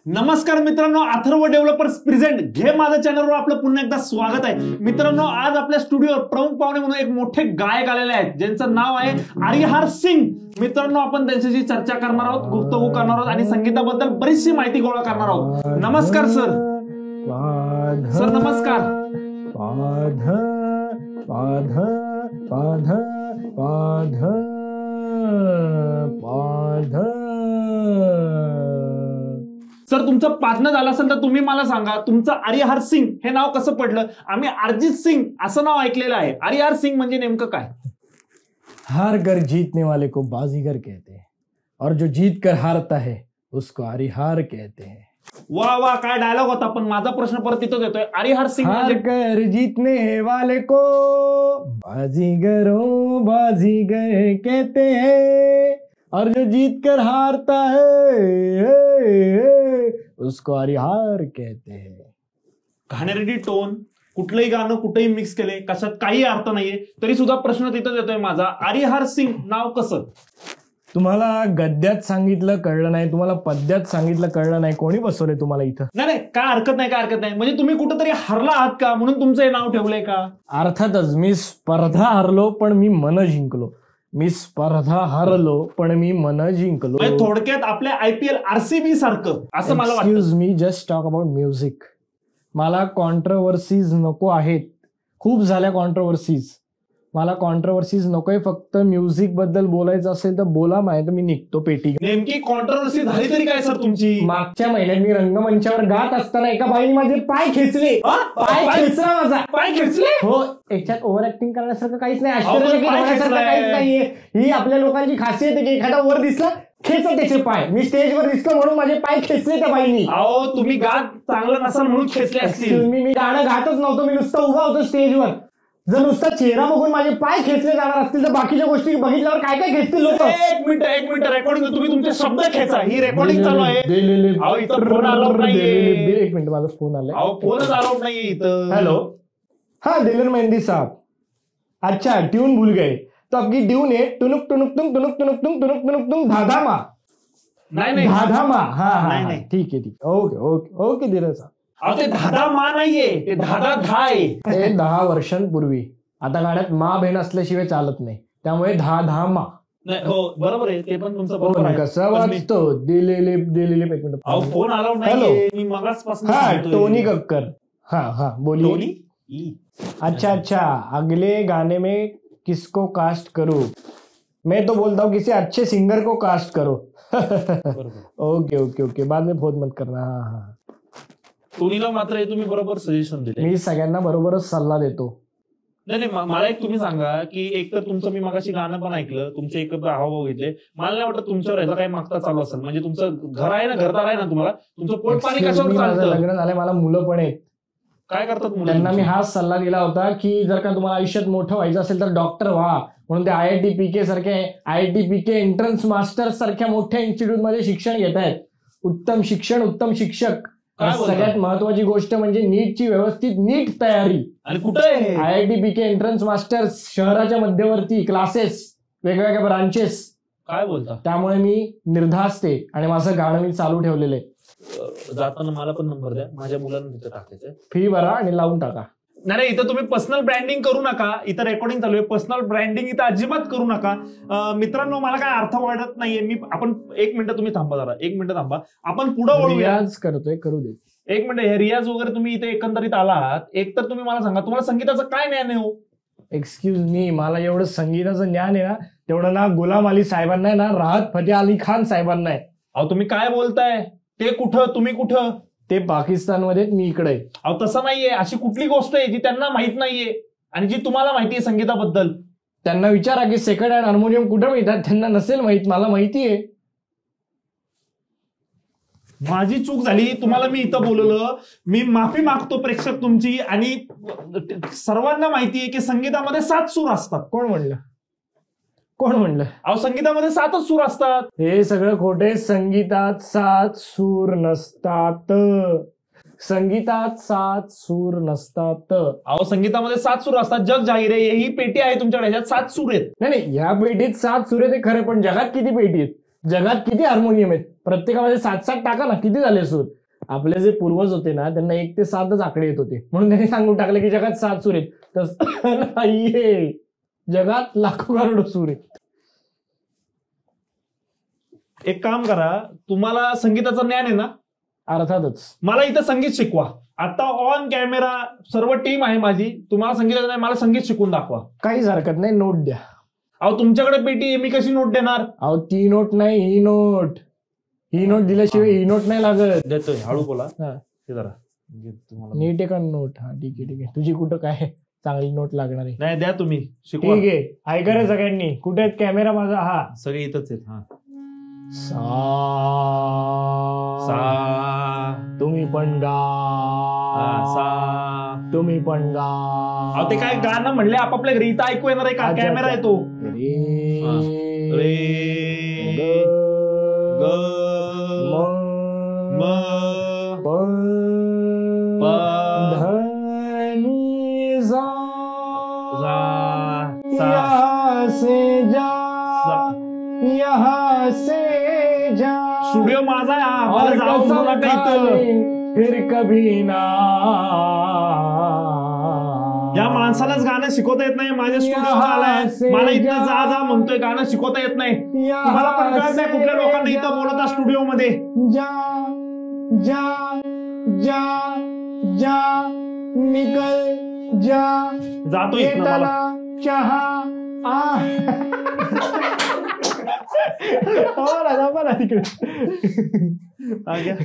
नमस्कार मित्रांनो, Atharva developers present घे माझ्या चॅनलवर आपलं पुन्हा एकदा स्वागत आहे. मित्रांनो, आज आपल्या स्टुडिओवर प्रमुख पाहुणे म्हणून एक मोठे गायक आलेले आहेत, ज्यांचं नाव आहे आर्यहार सिंग. मित्रांनो, आपण त्यांच्याशी चर्चा करणार आहोत, गुफ्तगू करणार आहोत आणि संगीताबद्दल बरीचशी माहिती गोळा करणार आहोत. नमस्कार सर. सर नमस्कार. सर, तुमचं पाधनं झालं असेल तर तुम्ही मला सांगा, तुमचं आर्यहार सिंग हे नाव कसं पडलं? आम्ही अरिजित सिंग असं नाव ऐकलेलं आहे. आर्यहार सिंग म्हणजे नेमकं काय? हार कर जीतने वाले को बाजीगर कहते हैं और जो जीत कर हारता है उसको आर्यहार कहते हैं. वा वा, काय डायलॉग होता. पण माझा प्रश्न परत तिथंच येतोय. आर्यहार सिंग हार कर जीतने वाले को बाजीगर कहते हैं और जो जीत कर हारता है उसको आर्यहार कहते हैं. घाणेरडी टोन, कुठलंही गाणं कुठेही मिक्स केले, कशात काही अर्थ नाहीये, तरी सुद्धा प्रश्न तिथंच येतोय माझा. आर्यहार सिंग नाव कसं? तुम्हाला गद्यात सांगितलं कळलं नाही, तुम्हाला पद्यात सांगितलं कळलं नाही, कोणी बसवले तुम्हाला इथं? नाही, काय हरकत नाही, काय हरकत नाही. म्हणजे तुम्ही कुठंतरी हरला आहात का म्हणून तुमचं हे नाव ठेवलंय का? अर्थातच मी स्पर्धा हरलो पण मी मन जिंकलो. मी स्पर्धा हरलो पण मी मन जिंकलो. म्हणजे थोडक्यात आपल्या IPL RCB सारखं असं मला वाटतं. Excuse me, just talk about music. मला कॉन्ट्रोवर्सीज नको आहेत. खूप झाल्या कॉन्ट्रोवर्सीज. मला कॉन्ट्रोवर्सीज नकोय. फक्त म्युझिक बद्दल बोलायचं असेल तर बोला, माहिती मी निघतो पेटी. नेमकी कॉन्ट्रोवर्सी झाली तरी काय सर तुमची? मागच्या महिन्यात मी रंगमंचावर गात असताना एका बाईने माझे पाय खेचले. पाय खेचला माझा. पाय खेचले? हो, याच्यात ओव्हर ऍक्टिंग करण्यासारखं काहीच नाही, आश्चर्यचकित होण्यासारखं काहीच नाहीये. ही आपल्या लोकांची खासियत आहे की एखादा वर दिसला खेचत त्याचे पाय. मी स्टेजवर दिसलो म्हणून माझे पाय खेचले त्या बाईनी. अहो, तुम्ही गात चांगलं नसाल म्हणून खेचले असतील. मी गाणं गातच नव्हतो, मी नुसतं उभा होतो स्टेजवर. जर नुसता चेहरा बघून माझे पाय खेचले जाणार असतील तर बाकीच्या गोष्टी बघितल्यावर काय काय खेचतील लोक? एक मिनिट रेकॉर्डिंग. तुम्ही तुमचे शब्द खेचा. ही रेकॉर्डिंग चालू आहे. अहो, इथं फोन अलाउड नाहीये. एक मिनिट, माझा फोन आलाय. अहो, फोनच अलाउड नाहीये इथं. हेलो, हाँ दिलर मेहंदी साहब. अच्छा, ट्यून भूल गए तो आपकी ट्यून है टुनुक टुनुक तुम टुनुक टुनुक तुम टुनुक टुनुक तुम धाधामा. नाही धाधामा. हा नाही. ठीक आहे. ओके ओके ओके दिलर साहब. अहो, ते धादा मा नाहीये, ते धादा धाय. हे 10 वर्षांपूर्वी. आता गाण्यात मा बहीण असल्याशिवाय चालत नाही, त्यामुळे धामा. नाही, हो बरोबर आहे, ते पण तुमचं बरोबर आहे. कसं वाचतो दिलेले एक मिनिट. अहो, फोन अलाउड नाहीये. मी मगाचपासून सांगतोय. टोनी कक्कर. हाँ बोलिए. टोनी. अच्छा, अगले गाने में किसको कास्ट करूं? मैं तो बोलता हूँ किसी अच्छे सिंगर को कास्ट करो. ओके, बाद में फोन मत करना. हाँ. टोनीला मात्र हे तुम्ही बरोबर सजेशन दिले. मी सगळ्यांना बरोबरच सल्ला देतो. नाही, मला एक तुम्ही सांगा की एक तर तुमचं मी मगाशी गाणं पण ऐकलं, तुमचे एकत्र हावभाव घेतले. मला नाही वाटत तुमच्यावर ह्याचा काही मागता चालू असेल. म्हणजे तुमचं घर आहे ना, घरदार आहे ना, तुम्हाला तुमचं पोट पाणी कशावर चालतं? लग्न झालंय, मला मुलं पण आहेत. काय करतात मुलं? त्यांना मी हाच सल्ला दिला होता की जर का तुम्हाला आयुष्यात मोठं व्हायचं असेल तर डॉक्टर व्हा. म्हणून ते IIT PK सारखे IIT PK एंट्रन्स मास्टर्स सारख्या मोठ्या इन्स्टिट्यूट मध्ये शिक्षण घेत आहेत. उत्तम शिक्षण, उत्तम शिक्षक. सगळ्यात महत्वाची गोष्ट म्हणजे नीटची व्यवस्थित नीट तयारी. आणि कुठे आहे? IIT PK एंट्रन्स मास्टर्स शहराच्या मध्यवर्ती क्लासेस, वेगवेगळ्या ब्रांचेस. काय बोलता? त्यामुळे मी निर्धास्ते आणि माझं गाणं मी चालू ठेवलेलं आहे. जाताना मला पण नंबर द्या, माझ्या मुलांना तिथे टाकायचंय. फी भरा आणि लावून टाका. नाही, इथं तुम्ही पर्सनल ब्रँडिंग करू नका. इथं रेकॉर्डिंग चालू आहे. पर्सनल ब्रँडिंग इथं अजिबात करू नका. मित्रांनो, मला काय अर्थ वाटत नाहीये. आपण एक मिनिट तुम्ही थांबा, जरा एक मिनिट थांबा. आपण पुढे वळूया. रियाज करतोय, करू दे. एक मिनिट. हे रियाज वगैरे तुम्ही इथे एकंदरीत आलात, एक तर तुम्ही मला सांगा, तुम्हाला संगीताचं काय ज्ञान आहे? हो, एक्सक्यूज मी, मला एवढं संगीताचं ज्ञान आहे ना, तेवढं ना गुलाम अली साहेबांना आहे ना, राहत फतेह अली खान साहेबांना आहे. अहो, तुम्ही काय बोलताय? ते कुठं, तुम्ही कुठं? ते पाकिस्तानमध्ये, मी इकडे. अहो, तसं नाहीये. अशी कुठली गोष्ट आहे जी त्यांना माहित नाहीये आणि जी तुम्हाला माहितीये संगीताबद्दल? त्यांना विचारा की सेकंड हँड हार्मोनियम कुठं मिळतात. त्यांना नसेल माहित, मला माहिती आहे. माझी चूक झाली, तुम्हाला मी इथं बोलवलं. मी माफी मागतो प्रेक्षक तुमची. आणि सर्वांना माहिती आहे की संगीतामध्ये 7 सूर असतात. कोण म्हणलं? अहो, संगीतामध्ये 7च सूर असतात. हे सगळं खोटे. संगीतात 7 सूर नसतात. संगीतात 7 सूर नसतात. अहो, संगीतामध्ये 7 सूर असतात. जग जाहीर आहे. ही पेटी आहे तुमच्याकडे, ह्याच्यात 7 सूर आहेत. नाही, ह्या पेटीत 7 सूर आहेत खरे, पण जगात किती पेटी आहेत? जगात किती हार्मोनियम आहेत, प्रत्येकामध्ये 7-7 टाका ना, किती झाले सूर. आपले जे पूर्वज होते ना त्यांना 1 ते 7च आकडे येत होते, म्हणून त्यांनी सांगून टाकलं की जगात 7 सूर आहेत. तसं नाहीये, जगात लाखो करोडो सूर आहेत. एक काम करा, तुम्हाला संगीताचं ज्ञान आहे ना? अर्थातच. मला इथं संगीत शिकवा. आता ऑन कॅमेरा सर्व टीम आहे माझी, तुम्हाला संगीताचं नाही, मला संगीत शिकून दाखवा. काहीच हरकत नाही, नोट द्या. अहो तुमच्याकडे पेटी आहे, मी कशी नोट देणार? अहो ती नोट नाही, ही नोट. ही नोट दिल्याशिवाय ही नोट नाही लागत. देतोय, हळू बोला. हा. हे जरा तुम्हाला नीट आहे का नोट? हा ठीक आहे ठीक आहे. तुझी कुठं काय चांगली नोट लागणार आहे? नाही, द्या तुम्ही शिकवा. ठीक आहे, ऐका रे सगळ्यांनी. कुठे आहेत कॅमेरा माझा? हा. सगळे इथंच आहेत. हा. सा सा. तुम्ही पण गा. सा. तुम्ही पण गा. अहो ते काय गाणं म्हणले आपापल्या घरी, इथं ऐकू येणार आहे का? अच्छा, कॅमेरा अच्छा. येतो. रे रे ग ग म म प प ध नि सा सा सा यहाँ से जा, यहाँ से जा. स्टुडिओ माझा आहे हा. और मला जाऊ कसम नका खा इथं. ले, फिर कभी ना. या माणसालाच गाणं शिकवता येत नाही. माझ्या स्टुडिओ आलाय, मला इथं जा जा म्हणतोय, गाणं शिकवता येत नाही. तुम्हाला पण कळत नाही कुठल्या लोकांना इथं बोलता स्टुडिओ मध्ये. जा जा जा जा निकल जा. जातो इथनं मला. येताना चहा आ. हो ना, जा मला तिकडे. आ गया.